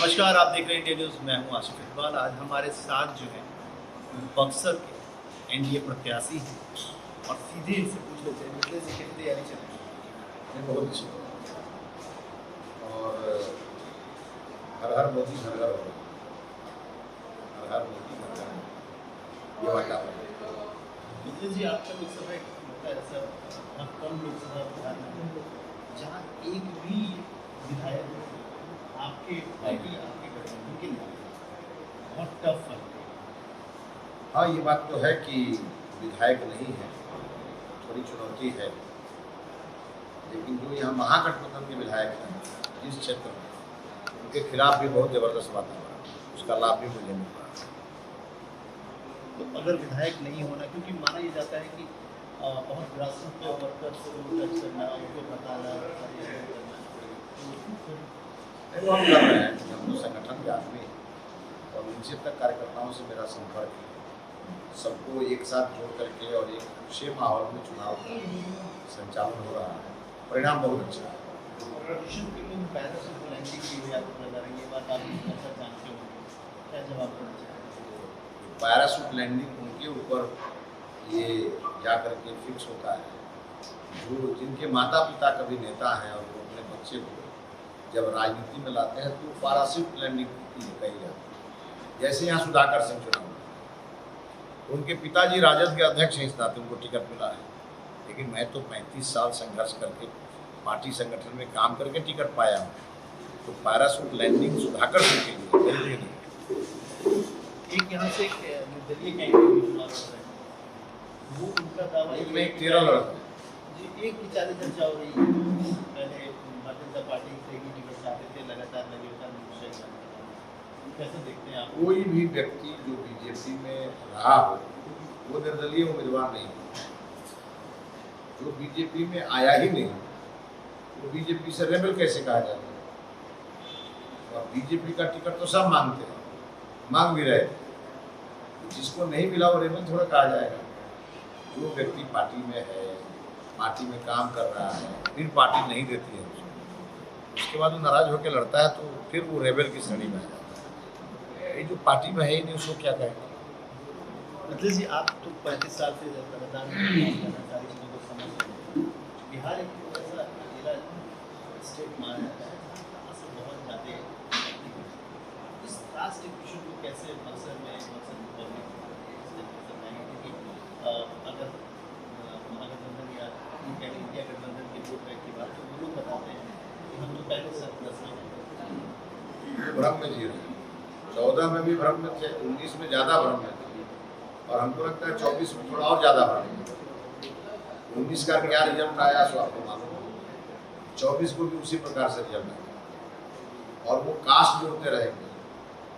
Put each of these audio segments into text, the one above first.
नमस्कार, आप देख रहे हैं इंडिया न्यूज़। मैं हूं आशिफ इकबाल। आज हमारे साथ जो है बक्सर के एनडीए प्रत्याशी हैं और सीधे इनसे पूछ लेते हैं मिलने से कैसी तैयारी चल रही है। बहुत अच्छी और हर हर मोदी हर हर हो, हर हर मोदी हर हर ये वातावरण मिलने जी, आपका लोकसभा एक होता है ऐसा बहुत कम लोकसभा विधान है जहाँ एक भी विधायक आपके गठबंधन के लिए बहुत टफ है। हाँ, ये बात तो है कि विधायक नहीं है, थोड़ी चुनौती है, लेकिन जो यहाँ महागठबंधन के विधायक हैं जिस क्षेत्र में, उनके खिलाफ भी बहुत ज़बरदस्त वातावरण, उसका लाभ भी मुझे मिल रहा है। तो अगर विधायक नहीं होना, क्योंकि माना ये जाता है कि बहुत ग्रासरूट पे वर्कर्स को टच करना, उनको बताना, तो हम कर रहे हैं, हम तो संगठन के आदमी हैं और नीचे तक कार्यकर्ताओं से मेरा संपर्क है। सबको एक साथ जोड़ करके और एक अच्छे माहौल में चुनाव का संचालन हो रहा है, परिणाम बहुत अच्छा है। प्रदूषण के लिए पैराशूट लैंडिंग की हुई आपको लगा रही है, ये बात आप अच्छा जानते हो, क्या जवाब देना चाहेंगे? पैराशूट लैंडिंग उनके ऊपर ये जा करके फिक्स होता है जो जिनके माता पिता कभी नेता हैं और वो अपने बच्चे को जब राजनीति में लाते हैं तो पैराशूट लैंडिंग कही जाती है। जैसे यहाँ सुधाकर सिंह चुनाव, उनके पिताजी राजद के अध्यक्ष हैं, इस नाते उनको टिकट मिला है, लेकिन मैं तो 35 साल संघर्ष करके पार्टी संगठन में काम करके टिकट पाया हूँ, तो पैराशूट लैंडिंग सुधाकर सिंह के लिए जरूरी नहीं। एक यहाँ से निर्दलीय कैंडिडेट चुनाव लड़ रहे हैं, वो उनका दावा एक में 13 लड़ते हैं जी, एक की चालीस चर्चा हो रही है। पहले भारतीय जनता पार्टी से ही टिकट चाहते थे, लगातार लगातार कैसे देखते हैं आप? कोई भी व्यक्ति जो बीजेपी में रहा हो वो निर्दलीय उम्मीदवार नहीं, जो बीजेपी में आया ही नहीं वो बीजेपी से रेबल कैसे कहा जाता है? और बीजेपी का टिकट तो सब मांगते हैं, मांग भी रहे, जिसको नहीं मिला वो रेबल थोड़ा कहा जाएगा। जो व्यक्ति पार्टी में है, पार्टी में काम कर रहा है, फिर पार्टी नहीं देती है उसके बाद वो नाराज होकर लड़ता है, तो फिर वो रेबल की श्रेणी में आ जाता है। ये जो पार्टी में है ही नहीं उसको क्या कहेंगे? मतलब जी, आप तो 35 साल से लगातार सारी चीज़ों को समझ रहे हैं। बिहार एक ऐसा अकेला स्टेट माना जाता है जहाँ से बहुत ज़्यादा इस राष्ट्रीय इशू को कैसे मकसद में अगर महागठबंधन या इंडिया गठबंधन के वोट बैंक की बात, तो वो लोग बताते हैं कि हम तो पहले से 10 में भ्रम में जी रहे हैं, 14 में भी भ्रम में थे, 19 में ज़्यादा भ्रम में थे और हमको लगता है 24 में थोड़ा और ज़्यादा भ्रम में। 19 का क्या रिजल्ट आया सो आपको मालूम है, 24 को भी उसी प्रकार से रिजल्ट आया और वो कास्ट जोड़ते रहेंगे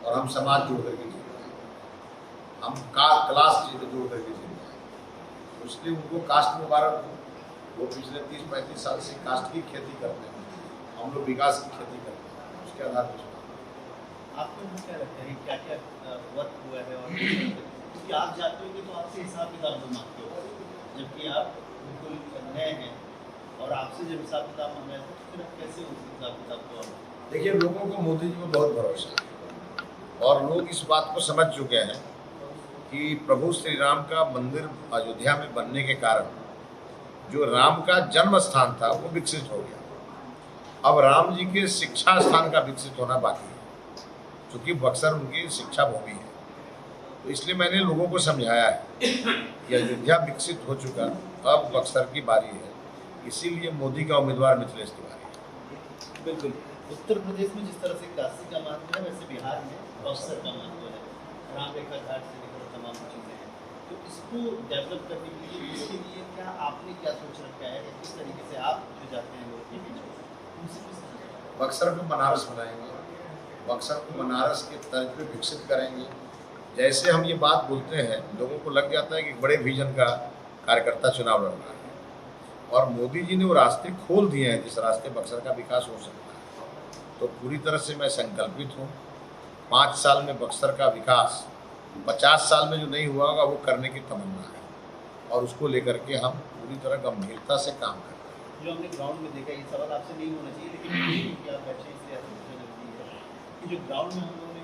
और हम समाज जोड़ करके जीते हैं, हम क्लास जोड़ करके जीते हैं। इसलिए उनको कास्ट मुबारक हो, वो पिछले 30-35 साल से कास्ट की खेती करते हैं, हम लोग विकास की खेती करते हैं, उसके आधार पर आपको क्या लगता है क्या क्या वर्क हुआ है? और क्योंकि आप जाते होंगे तो आपसे हिसाब किताब तो मांगते हो, जबकि आप बिल्कुल नए हैं और आपसे जब हिसाब किताब मांगा है तो फिर कैसे उस हिसाब किताब को? देखिए, लोगों को मोदी जी पर बहुत भरोसा है और लोग इस बात को समझ चुके हैं कि प्रभु श्री राम का मंदिर अयोध्या में बनने के कारण जो राम का जन्म स्थान था वो विकसित हो गया। अब राम जी के शिक्षा स्थान का विकसित होना बाकी है, क्योंकि बक्सर उनकी शिक्षा भूमि है। तो इसलिए मैंने लोगों को समझाया है कि अयोध्या विकसित हो चुका, अब बक्सर की बारी है, इसीलिए मोदी का उम्मीदवार मिथिलेश तिवारी है। बिल्कुल। उत्तर प्रदेश में जिस तरह से काशी का महत्व है, वैसे बिहार में बक्सर का महत्व है, राम रेखा घाट से लेकर तमाम चीज़ें हैं। तो इसको डेवलप करने के लिए, इसके लिए क्या आपने क्या सोच रखा है? किस तरीके से आप जो जाते हैं लोग के बीच में उनसे किस तरह? बक्सर को बनारस बनाएंगे, बक्सर को बनारस के तर्ज पे विकसित करेंगे। जैसे हम ये बात बोलते हैं, लोगों को लग जाता है कि बड़े विजन का कार्यकर्ता चुनाव लड़ रहा है और मोदी जी ने वो रास्ते खोल दिए हैं जिस रास्ते बक्सर का विकास हो सकता है। तो पूरी तरह से मैं संकल्पित हूँ, 5 साल में बक्सर का विकास 50 साल में जो नहीं हुआ होगा वो करने की तमन्ना है और उसको लेकर के हम पूरी तरह गंभीरता से काम करते हैं। जो हमने ग्राउंड में देखा, ये सवाल आपसे नहीं होना चाहिए, लेकिन आप बैठे इसलिए कि जो ग्राउंड में हम लोगों ने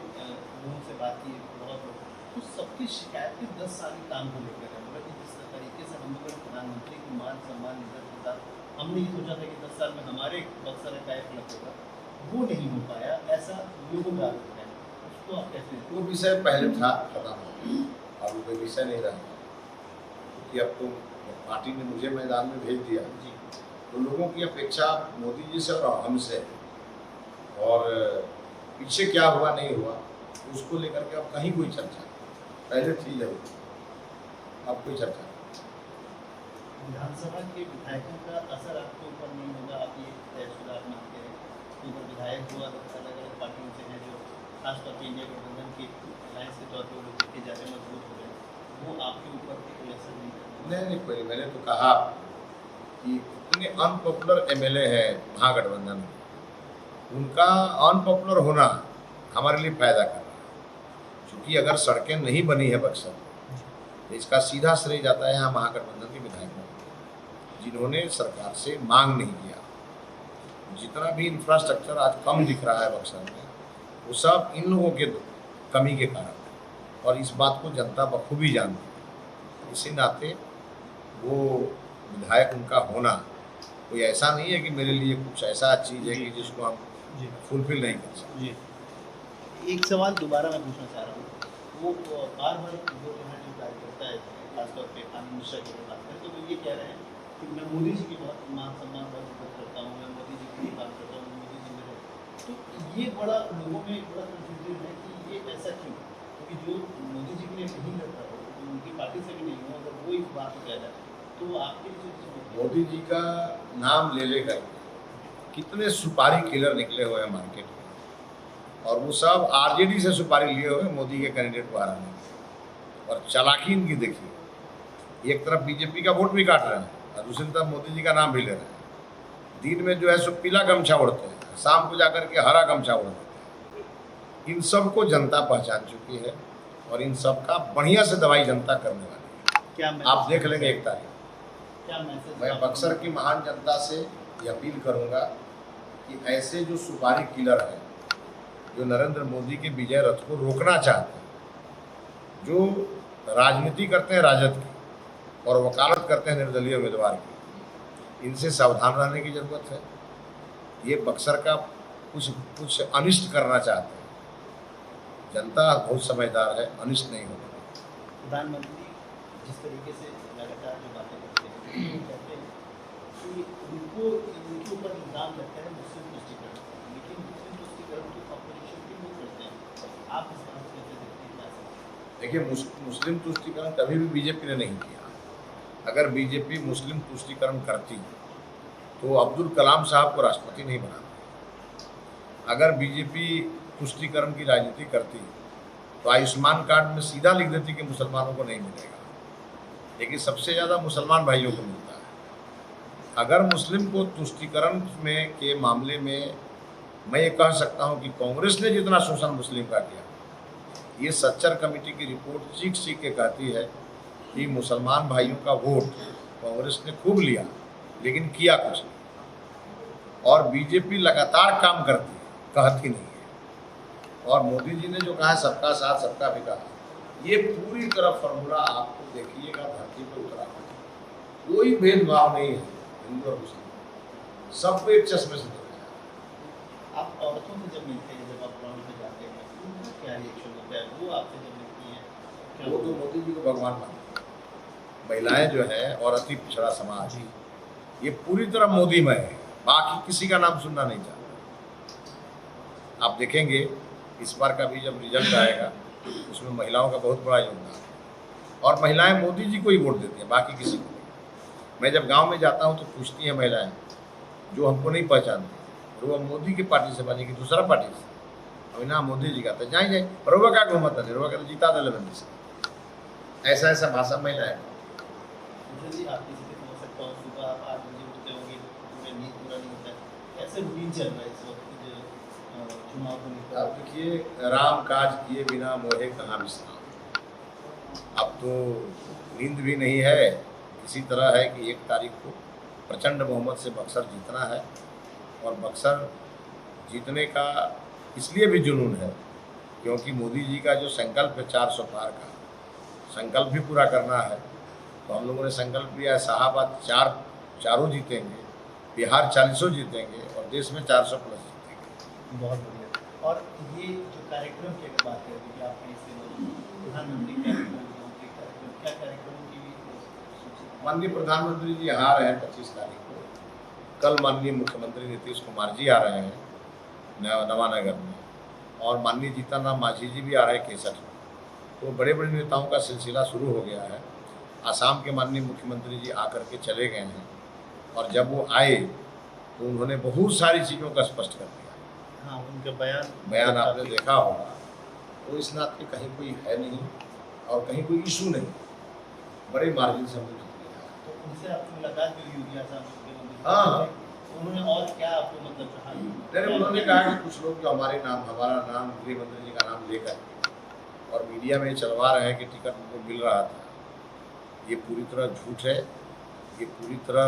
लोगों से बात की बहुत लोग, तो सबकी शिकायत की 10 साल के काम को लेकर है। मतलब कि जिस तरीके से हम लोगों ने प्रधानमंत्री को मान सम्मान इज्जत के साथ हमने ये सोचा था कि 10 साल में हमारे बक्सर का एक क्लब होगा, वो नहीं हो पाया, ऐसा लोगों का आरोप है। उसको आप कैसे वो विषय पहले था खत्म हो गया, अब कोई विषय नहीं रहा, क्योंकि अब तो पार्टी ने मुझे मैदान में भेज दिया जी तो लोगों की अपेक्षा मोदी जी से और हमसे है। और पीछे क्या हुआ नहीं हुआ उसको लेकर के अब कहीं कोई चर्चा नहीं। पहले थी जरूर, अब कोई चर्चा नहीं। विधानसभा के विधायकों का असर आपके ऊपर नहीं होगा, आप ये तयशुदा आप मानते हैं कि अगर विधायक हुआ तो अलग अलग पार्टियों से हैं जो खासतौर पर इंडिया गठबंधन के अलायंस के तौर पर लोग देखे जा रहे हैं, मजबूत हो रहे हैं, वो आपके ऊपर कोई असर नहीं करेगा? नहीं कोई नहीं। मैंने तो कहा कि इतने अनपॉपुलर एमएलए हैं महागठबंधन में, उनका अनपॉपुलर होना हमारे लिए फायदा कर रहा है। क्योंकि अगर सड़कें नहीं बनी है बक्सर में तो इसका सीधा श्रेय जाता है यहाँ महागठबंधन के विधायकों को, जिन्होंने सरकार से मांग नहीं किया। जितना भी इंफ्रास्ट्रक्चर आज कम दिख रहा है बक्सर में, वो सब इन लोगों के कमी के कारण है, और इस बात को जनता बखूबी जानती है। इसी नाते वो विधायक उनका होना कोई ऐसा नहीं है कि मेरे लिए कुछ ऐसा चीज़ है कि जिसको हम फुलफिल नहीं कर सकते। जी एक सवाल दोबारा मैं पूछना चाह रहा हूँ, वो बार बार वो यहाँ जो कार्यकर्ता है खासतौर पे कानून मिश्रा की बात करें तो वो ये कह रहे हैं कि मैं मोदी जी की बहुत मान सम्मान बहुत इज्जत करता हूँ, मैं मोदी जी की बात करता हूँ, मोदी जी मेरे, तो ये बड़ा लोगों में एक बड़ा कन्फ्यूजन है कि ये ऐसा क्यों? क्योंकि जो मोदी जी के लिए नहीं लड़ता हो, तो उनकी पार्टी से भी नहीं हो, अगर वो इस बात को कह रहा है तो आपके लिए मोदी जी का नाम ले लेकर कितने सुपारी किलर निकले हुए हैं मार्केट में, और वो सब आरजेडी से सुपारी लिए हुए मोदी के कैंडिडेट को हराने की। और चालाकी इनकी देखिए, एक तरफ बीजेपी का वोट भी काट रहे हैं और दूसरी तरफ मोदी जी का नाम भी ले रहे हैं। दिन में जो है सो पीला गमछा उड़ते हैं, शाम को जाकर के हरा गमछा उड़ देते हैं। इन सब को जनता पहचान चुकी है और इन सब का बढ़िया से दवाई जनता करने वाली है। क्या आप देख लेंगे 1 तारीख। क्या मैसेज मैं बक्सर की महान जनता से ये अपील करूंगा कि ऐसे जो सुपारी किलर हैं, जो नरेंद्र मोदी के विजय रथ को रोकना चाहते हैं, जो राजनीति करते हैं राजद की और वकालत करते हैं निर्दलीय उम्मीदवार की, इनसे सावधान रहने की जरूरत है। ये बक्सर का कुछ अनिष्ट करना चाहते हैं। जनता बहुत समझदार है, अनिष्ट नहीं होगा। प्रधानमंत्री जिस तरीके से लगातार जो बातें करते हैं वो कहते हैं कि उनके ऊपर इल्ज़ाम लगता है मुस्लिम तुष्टीकरण, लेकिन मुस्लिम तुष्टीकरण की अपोजिशन भी वो करते हैं। आप इस बात को कैसे देखते हैं? देखिए, मुस्लिम तुष्टीकरण कभी भी बीजेपी ने नहीं किया। अगर बीजेपी मुस्लिम तुष्टीकरण करती तो अब्दुल कलाम साहब को राष्ट्रपति नहीं बनाता। अगर बीजेपी तुष्टीकरण की राजनीति करती तो आयुष्मान कार्ड में सीधा लिख देती कि मुसलमानों को नहीं मिलेगा, लेकिन सबसे ज़्यादा मुसलमान भाइयों को मिलता है। अगर मुस्लिम को तुष्टीकरण में के मामले में मैं ये कह सकता हूँ कि कांग्रेस ने जितना शोषण मुस्लिम का किया, ये सच्चर कमेटी की रिपोर्ट चीख के कहती है कि मुसलमान भाइयों का वोट कांग्रेस ने खूब लिया, लेकिन किया कुछ नहीं। और बीजेपी लगातार काम करती है, कहती नहीं है। और मोदी जी ने जो कहा है सबका साथ सबका विकास, ये पूरी तरह फॉर्मूला आपको देखिएगा धरती पर उतरा, कोई भेदभाव नहीं है हिंदू और मुस्लिम, सबको एक चश्मे से देखा है। आप औरतों से जब मिलते हैं, जब आप ग्राउंड में जाते हैं, उनका क्या रिएक्शन होता है? वो आपसे जब मिलती हैं वो तो मोदी जी को भगवान मानते हैं। महिलाएं जो है और अति पिछड़ा समाज, ये पूरी तरह मोदीमय है, बाकी किसी का नाम सुनना नहीं चाहता। आप देखेंगे इस बार का भी जब रिजल्ट आएगा उसमें महिलाओं का बहुत बड़ा योगदान है, और महिलाएं मोदी जी को ही वोट देती हैं, बाकी किसी को नहीं। मैं जब गांव में जाता हूं तो पूछती हैं महिलाएं जो हमको नहीं पहचानती, वो मोदी की पार्टी से बनेगी दूसरा पार्टी से, अभी ना मोदी जी का तो जाए रोवा का घूमता है, रोवा का जीता दे बंदी से, ऐसा भाषा महिलाएं। जी आप किसी से समझ सकता हूँ, सुबह आप 8 बजे उठते होंगे, पूरे नींद पूरा नहीं होता है, कैसे रूटीन चल रहा है इस वक्त जो चुनाव को लेकर? आप देखिए, राम काज किए बिना मोहे कहाँ विश्राम। अब तो नींद भी नहीं है, इसी तरह है कि 1 तारीख को प्रचंड बहुमत से बक्सर जीतना है, और बक्सर जीतने का इसलिए भी जुनून है क्योंकि मोदी जी का जो संकल्प है 400 पार का संकल्प भी पूरा करना है। तो हम लोगों ने संकल्प लिया है शाहाबाद चारों जीतेंगे, बिहार 40 जीतेंगे और देश में 400 प्लस जीतेंगे। बहुत बढ़िया। और ये जो कार्यक्रम की अगर बात करें कि आपने इससे प्रधानमंत्री कार्यक्रम क्या कार्यक्रमों की भी सूची? माननीय प्रधानमंत्री जी आ रहे हैं 25 तारीख को। कल माननीय मुख्यमंत्री नीतीश कुमार जी आ रहे हैं नवानगर में, और माननीय जीतन राम मांझी जी भी आ रहे हैं केसर में। तो बड़े बड़े नेताओं का सिलसिला शुरू हो गया है। आसाम के माननीय मुख्यमंत्री जी आकर के चले गए हैं, और जब वो आए तो उन्होंने बहुत सारी चीज़ों का स्पष्ट कर दिया। हाँ, उनका बयान आपने देखा होगा। तो इस नाते कहीं कोई है नहीं और कहीं कोई इशू नहीं, बड़े मार्जिन से हम लोग जीत गए। तो उनसे आपकी मुलाकात भी हुई आसाम मुख्यमंत्री? हाँ। उन्होंने और क्या आपको मतलब कहा? नहीं, उन्होंने कहा कि कुछ लोग जो हमारा नाम गृह मंत्री जी का नाम लेकर और मीडिया में चलवा रहे हैं कि टिकट उनको मिल रहा था, ये पूरी तरह झूठ है, ये पूरी तरह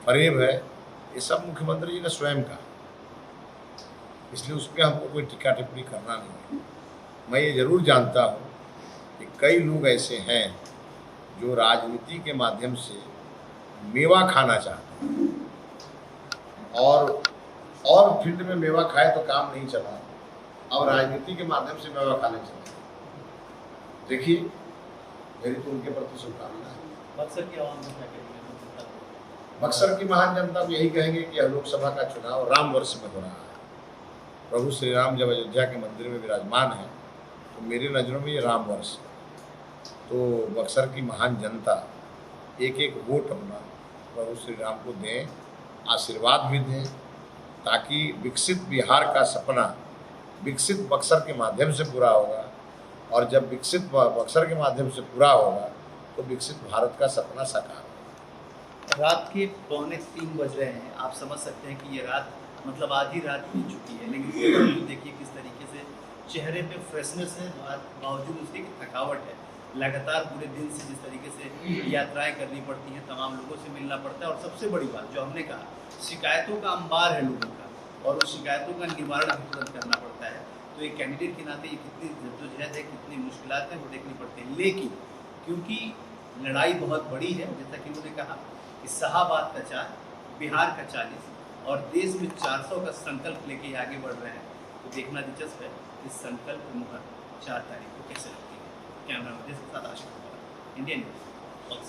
फरेब है। ये सब मुख्यमंत्री जी ने स्वयं कहा, इसलिए उस पर हमको कोई टिक्का टिप्पणी करना नहीं है। मैं ये जरूर जानता हूँ कि कई लोग ऐसे हैं जो राजनीति के माध्यम से मेवा खाना चाहते हैं, और फील्ड में मेवा खाए तो काम नहीं चला, और राजनीति के माध्यम से मेवा खाने चला। देखिए, मेरी तो उनके प्रति शुभकामना है। बक्सर की आवाम को क्या कहेंगे? बक्सर की महान जनता को यही कहेंगे कि यह लोकसभा का चुनाव राम वर्ष में हो रहा है। प्रभु श्री राम जब अयोध्या के मंदिर में विराजमान है तो मेरी नज़रों में ये राम वर्ष है। तो बक्सर की महान जनता एक एक वोट अपना प्रभु श्री राम को दें, आशीर्वाद भी दें, ताकि विकसित बिहार का सपना विकसित बक्सर के माध्यम से पूरा होगा, और जब विकसित बक्सर के माध्यम से पूरा होगा तो विकसित भारत का सपना साकार होगा। रात के 2:45 बज रहे हैं। आप समझ सकते हैं कि ये रात मतलब आधी रात बीत चुकी है, लेकिन इसके बावजूद देखिए किस तरीके से चेहरे पे फ्रेशनेस है, बावजूद उसके कि थकावट है। लगातार पूरे दिन से जिस तरीके से यात्राएं करनी पड़ती हैं, तमाम लोगों से मिलना पड़ता है, और सबसे बड़ी बात जो हमने कहा, शिकायतों का अंबार है लोगों का, और उस शिकायतों का निवारण भी तुरंत करना पड़ता है। तो एक कैंडिडेट के नाते ये कितनी जद्दोजहद है, कितनी मुश्किलात हैं, वो देखनी पड़ती है। लेकिन क्योंकि लड़ाई बहुत बड़ी है, जैसा कि उन्होंने कहा कि शाहाबाद का 4, बिहार का 40 और देश में 400 का संकल्प लेके आगे बढ़ रहे हैं, तो देखना दिलचस्प है इस संकल्प की मुहर 4 तारीख को कैसे लगती है। कैमरा मैन के साथ आशिक, इंडियन न्यूज़।